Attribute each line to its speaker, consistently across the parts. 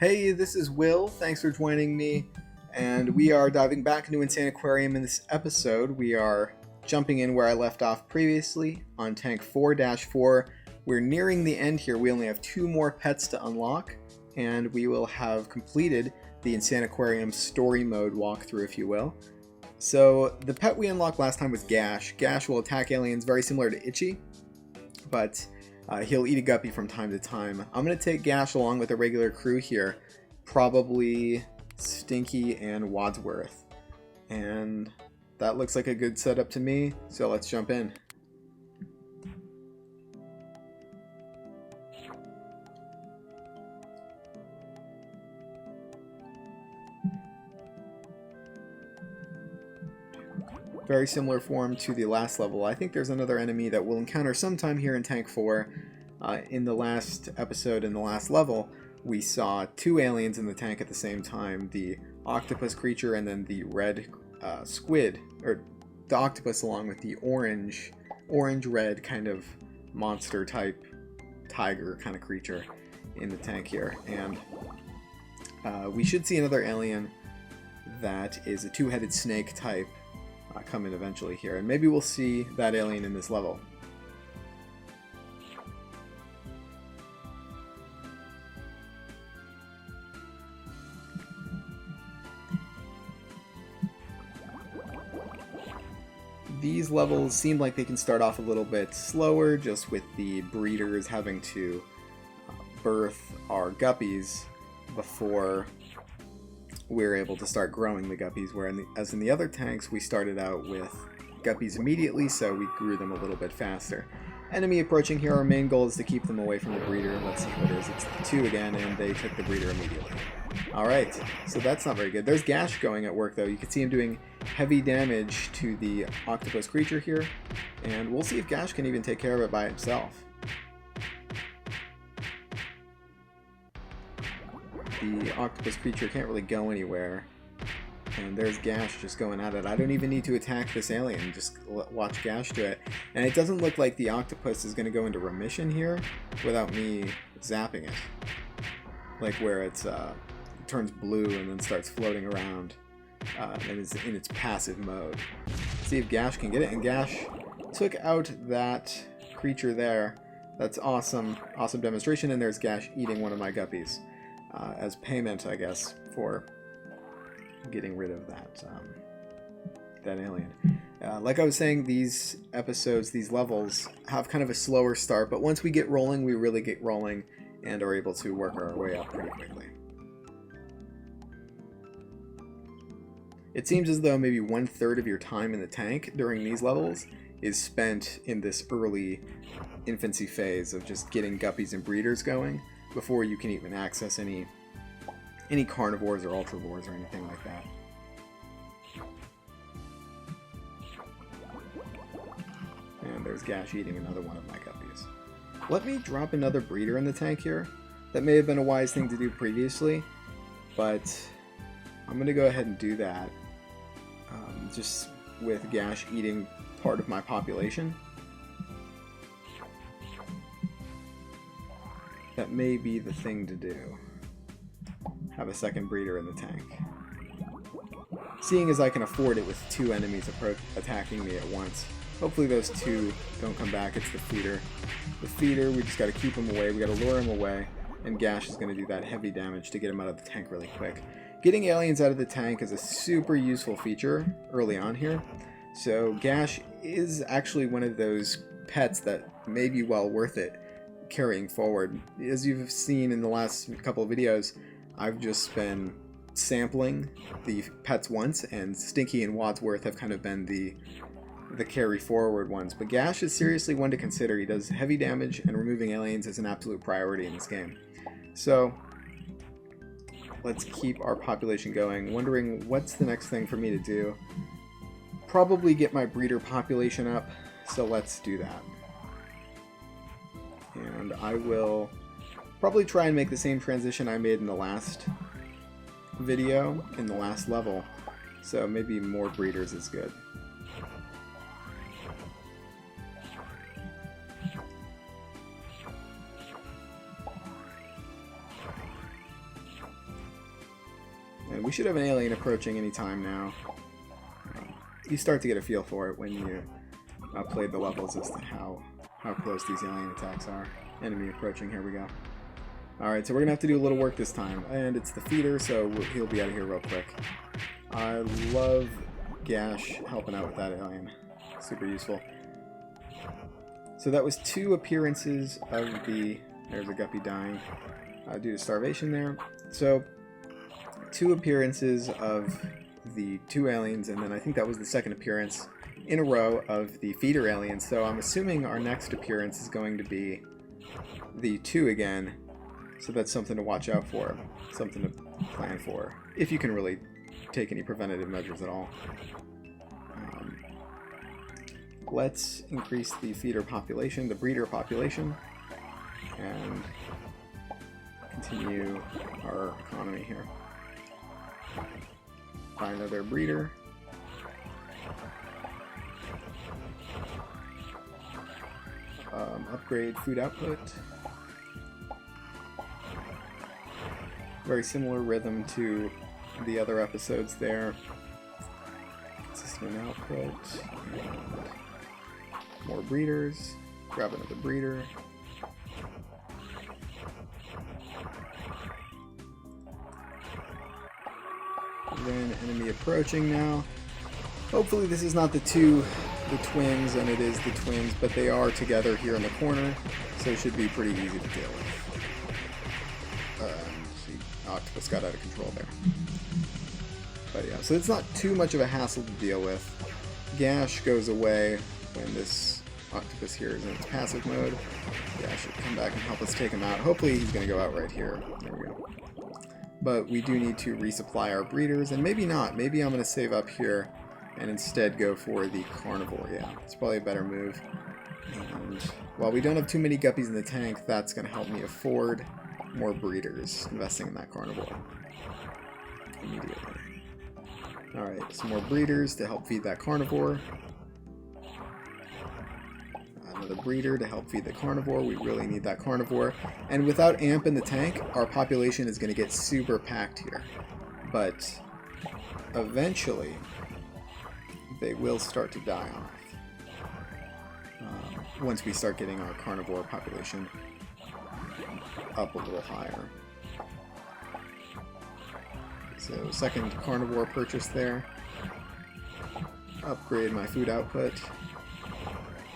Speaker 1: Hey, this is Will. Thanks for joining me. And we are diving back into Insane Aquarium in this episode. We are jumping in where I left off previously on tank 4-4. We're nearing the end here. We only have 2 more pets to unlock, and we will have completed the Insane Aquarium story mode walkthrough, if you will. So the pet we unlocked last time was Gash. Gash will attack aliens very similar to Itchy, but he'll eat a guppy from time to time. I'm going to take Gash along with a regular crew here, probably Stinky and Wadsworth. And that looks like a good setup to me, so let's jump in. Very similar form to the last level. I think there's another enemy that we'll encounter sometime here in Tank 4. In the last episode, in the last level, we saw 2 aliens in the tank at the same time. The octopus creature and then the red squid, or the octopus along with the orange-red kind of monster type tiger kind of creature in the tank here. And we should see another alien that is a 2-headed snake type come in eventually here, and maybe we'll see that alien in this level. These levels seem like they can start off a little bit slower, just with the breeders having to birth our guppies before we're able to start growing the guppies, whereas in the other tanks we started out with guppies immediately, so we grew them a little bit faster. Enemy approaching here, our main goal is to keep them away from the breeder. Let's see what it is. It's the 2 again, and they took the breeder immediately. Alright, so that's not very good. There's Gash going at work though. You can see him doing heavy damage to the octopus creature here, and we'll see if Gash can even take care of it by himself. The octopus creature can't really go anywhere, and there's Gash just going at it. I don't even need to attack this alien, just watch Gash do it. And it doesn't look like the octopus is going to go into remission here without me zapping it. Like where it turns blue and then starts floating around and is in its passive mode. See if Gash can get it, and Gash took out that creature there. That's awesome, awesome demonstration, and there's Gash eating one of my guppies. As payment, I guess, for getting rid of that alien. Like I was saying, these episodes, these levels, have kind of a slower start, but once we get rolling, we really get rolling and are able to work our way up pretty quickly. It seems as though maybe 1/3 of your time in the tank during these levels is spent in this early infancy phase of just getting guppies and breeders going, before you can even access any carnivores or ultravores or anything like that. And there's Gash eating another one of my guppies. Let me drop another breeder in the tank here. That may have been a wise thing to do previously, but I'm going to go ahead and do that. Just with Gash eating part of my population. That may be the thing to do. Have a second breeder in the tank. Seeing as I can afford it with 2 enemies attacking me at once. Hopefully those 2 don't come back. It's the feeder. The feeder, we just gotta keep him away. We gotta lure him away. And Gash is gonna do that heavy damage to get him out of the tank really quick. Getting aliens out of the tank is a super useful feature early on here. So Gash is actually one of those pets that may be well worth it carrying forward. As you've seen in the last couple of videos, I've just been sampling the pets once, and Stinky and Wadsworth have kind of been the carry forward ones. But Gash is seriously one to consider. He does heavy damage, and removing aliens is an absolute priority in this game. So let's keep our population going. Wondering what's the next thing for me to do. Probably get my breeder population up, so let's do that. And I will probably try and make the same transition I made in the last video, in the last level. So maybe more breeders is good. we should have an alien approaching any time now. You start to get a feel for it when you played the levels as to how close these alien attacks are. Enemy approaching, here we go. Alright, so we're going to have to do a little work this time, and it's the feeder, so he'll be out of here real quick. I love Gash helping out with that alien. Super useful. So that was 2 appearances of the... There's a guppy dying due to starvation there. So 2 appearances of the 2 aliens, and then I think that was the 2nd appearance in a row of the feeder aliens. So I'm assuming our next appearance is going to be the 2 again. So that's something to watch out for, something to plan for, if you can really take any preventative measures at all. Let's increase the feeder population, the breeder population, and continue our economy here. Find another breeder. Upgrade food output. Very similar rhythm to the other episodes there. Consistent output. And more breeders. Grab another breeder. And then enemy approaching now. Hopefully this is not the twins, and it is the twins, but they are together here in the corner, so it should be pretty easy to deal with. Octopus got out of control there. But yeah, so it's not too much of a hassle to deal with. Gash goes away when this octopus here is in its passive mode. Gash should come back and help us take him out. Hopefully he's going to go out right here. There we go. But we do need to resupply our breeders, and maybe not. Maybe I'm going to save up here and instead go for the carnivore. Yeah, it's probably a better move. And while we don't have too many guppies in the tank, that's going to help me afford more breeders, investing in that carnivore immediately. Alright, some more breeders to help feed that carnivore. Another breeder to help feed the carnivore. We really need that carnivore. And without AMP in the tank, our population is going to get super packed here. But eventually, they will start to die off. Once we start getting our carnivore population up a little higher. So 2nd carnivore purchase there. Upgrade my food output.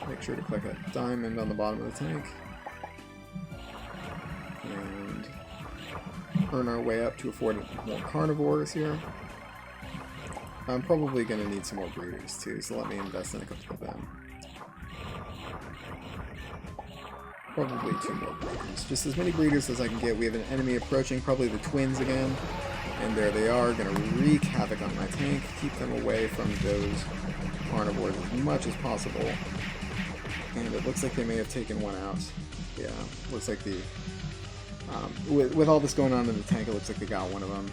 Speaker 1: Make sure to click a diamond on the bottom of the tank. And earn our way up to afford more carnivores here. I'm probably going to need some more breeders too, so let me invest in a couple of them. Probably 2 more breeders. Just as many breeders as I can get. We have an enemy approaching, probably the twins again. And there they are, going to wreak havoc on my tank. Keep them away from those carnivores as much as possible. And it looks like they may have taken one out. Yeah, looks like the... with all this going on in the tank, it looks like they got one of them.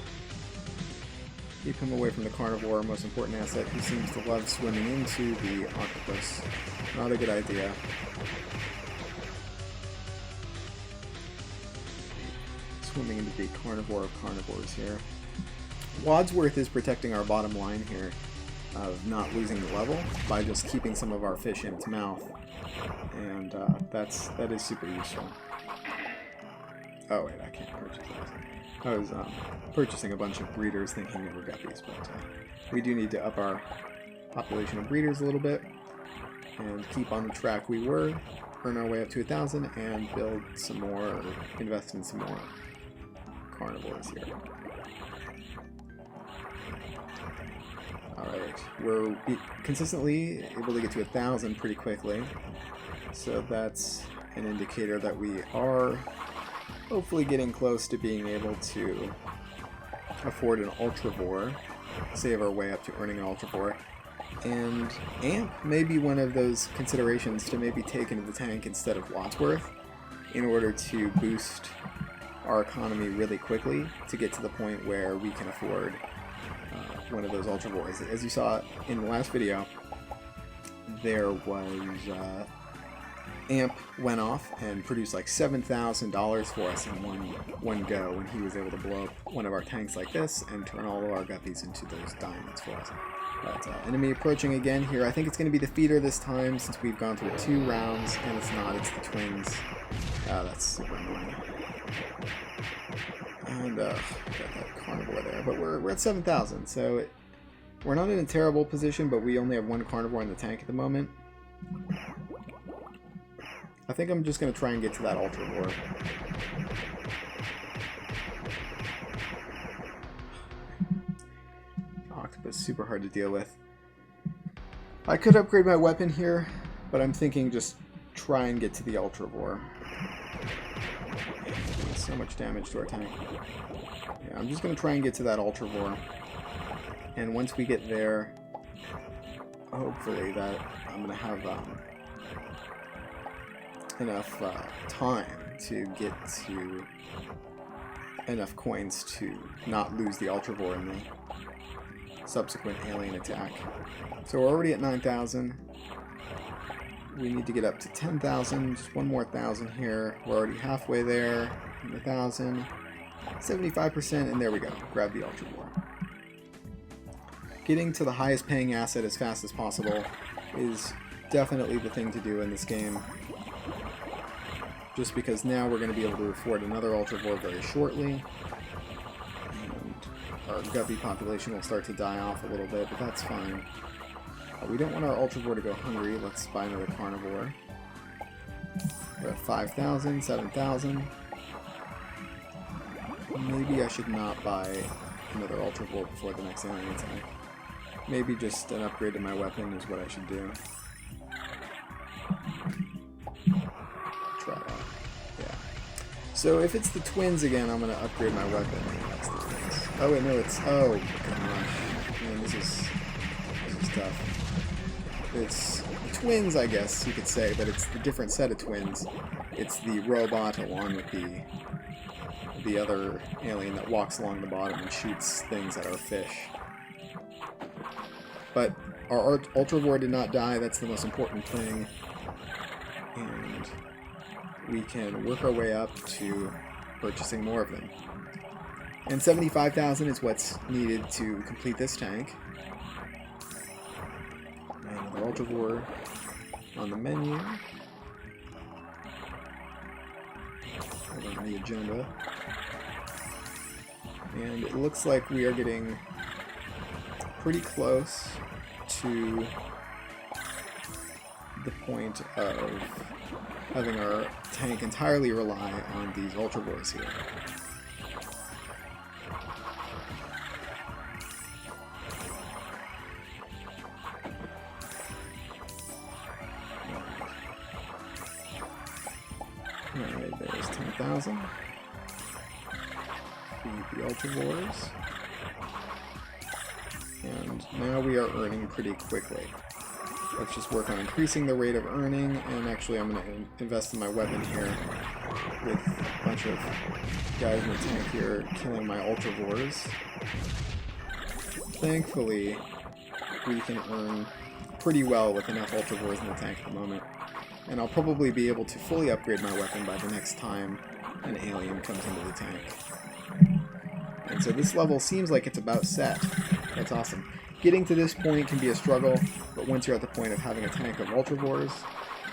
Speaker 1: Keep him away from the carnivore, most important asset, who seems to love swimming into the octopus. Not a good idea. Swimming into the carnivore of carnivores here. Wadsworth is protecting our bottom line here of not losing the level by just keeping some of our fish in its mouth, and that is super useful. Oh wait, I can't purchase that. I was purchasing a bunch of breeders thinking they were guppies, but we do need to up our population of breeders a little bit and keep on the track we were, earn our way up to 1,000, and build some more, or invest in some more carnivores here. Alright, we're consistently able to get to 1,000 pretty quickly, so that's an indicator that we are hopefully getting close to being able to afford an ultravore, save our way up to earning an ultravore, and AMP may be one of those considerations to maybe take into the tank instead of Wadsworth in order to boost our economy really quickly to get to the point where we can afford one of those ultravores. As you saw in the last video, there was amp went off and produced like $7,000 for us in one go when he was able to blow up one of our tanks like this and turn all of our guppies into those diamonds for us. But enemy approaching again here. I think it's going to be the feeder this time since we've gone through 2 rounds, and it's not. It's the twins. That's super annoying. And got that carnivore there, but we're at 7,000, so we're not in a terrible position, but we only have 1 carnivore in the tank at the moment. I think I'm just going to try and get to that ultravore. Octopus is super hard to deal with. I could upgrade my weapon here, but I'm thinking just try and get to the ultravore. Doing so much damage to our tank. Yeah, I'm just going to try and get to that ultravore. And once we get there, hopefully that I'm going to have enough time to get to enough coins to not lose the ultravore in the subsequent alien attack. So we're already at 9,000. We need to get up to 10,000. Just 1 more 1,000 here. We're already halfway there. 1,000. 75%, and there we go. Grab the ultravore. Getting to the highest paying asset as fast as possible is definitely the thing to do in this game. Just because now we're going to be able to afford another ultravore very shortly. And our guppy population will start to die off a little bit, but that's fine. We don't want our ultravore to go hungry. Let's buy another carnivore. We're at 5,000, 7,000. Maybe I should not buy another ultravore before the next alien attack. Maybe just an upgrade to my weapon is what I should do. Try that. Yeah. So if it's the twins again, I'm going to upgrade my weapon. It's the twins. Oh wait, no, it's... Oh, gosh. Man, this is tough. It's twins, I guess you could say, but it's the different set of twins. It's the robot along with the other alien that walks along the bottom and shoots things at our fish. But our ultravore did not die. That's the most important thing. And we can work our way up to purchasing more of them. And 75,000 is what's needed to complete this tank. And the ultravore on the menu. On the agenda. And it looks like we are getting pretty close to the point of having our tank entirely rely on these ultravores here. Alright, there's 10,000. Feed the ultravores. And now we are earning pretty quickly. Let's just work on increasing the rate of earning, and actually I'm going to invest in my weapon here with a bunch of guys in the tank here killing my ultravores. Thankfully, we can earn pretty well with enough ultravores in the tank at the moment. And I'll probably be able to fully upgrade my weapon by the next time an alien comes into the tank. And so this level seems like it's about set. That's awesome. Getting to this point can be a struggle, but once you're at the point of having a tank of ultravores,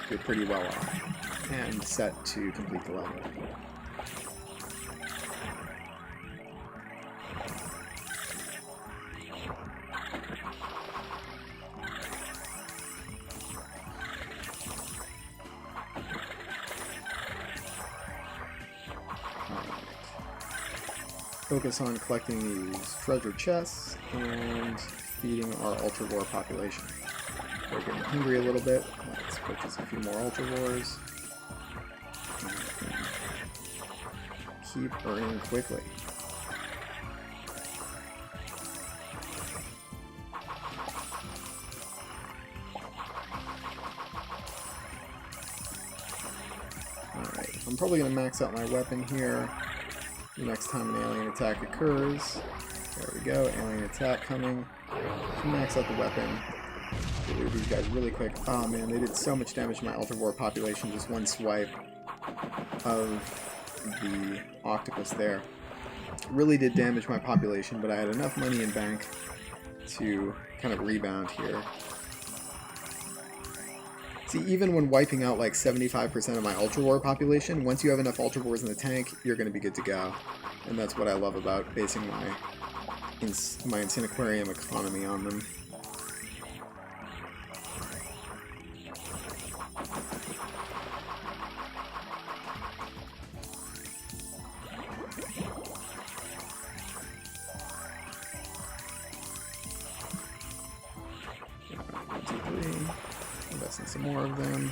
Speaker 1: you're pretty well off and set to complete the level. Focus on collecting these treasure chests and feeding our ultravore population. We're getting hungry a little bit. Let's purchase a few more ultravores. Keep earning quickly. Alright, I'm probably going to max out my weapon here. The next time an alien attack occurs. There we go, alien attack coming. Max out the weapon. Delete these guys really quick. Oh man, they did so much damage to my Ultravore population, just one swipe of the octopus there. Really did damage my population, but I had enough money in bank to kind of rebound here. See, even when wiping out like 75% of my Ultravore population, once you have enough Ultravores in the tank, you're going to be good to go. And that's what I love about basing my Insane Aquarium economy on them. Invest in some more of them.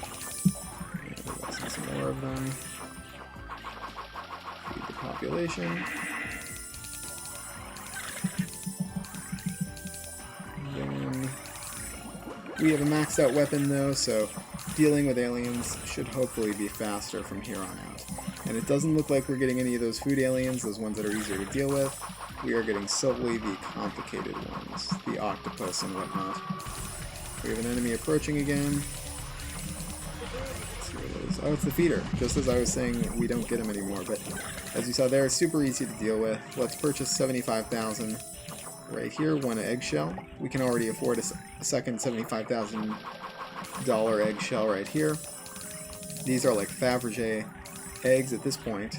Speaker 1: Invest in some more of them. Feed the population. Then we have a maxed out weapon though, so dealing with aliens should hopefully be faster from here on out. And it doesn't look like we're getting any of those food aliens, those ones that are easier to deal with. We are getting solely the complicated ones, the octopus and whatnot. We have an enemy approaching again. Let's see what it is. Oh, it's the feeder. Just as I was saying, we don't get them anymore. But as you saw there, it's super easy to deal with. Let's purchase 75,000 right here. One eggshell. We can already afford a second $75,000 eggshell right here. These are like Fabergé eggs at this point.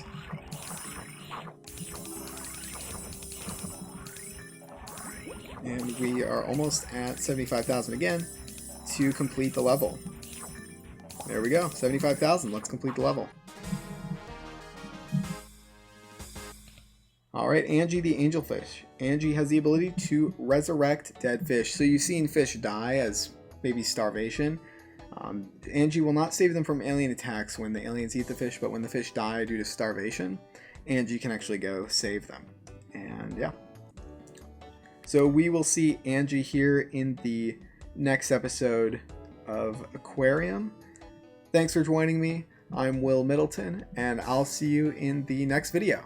Speaker 1: And we are almost at 75,000 again to complete the level. There we go, 75,000. Let's complete the level. Alright, Angie the angelfish. Angie has the ability to resurrect dead fish. So you've seen fish die as maybe starvation. Angie will not save them from alien attacks when the aliens eat the fish, but when the fish die due to starvation, Angie can actually go save them. And yeah. So we will see Angie here in the next episode of Aquarium. Thanks for joining me. I'm Will Middleton, and I'll see you in the next video.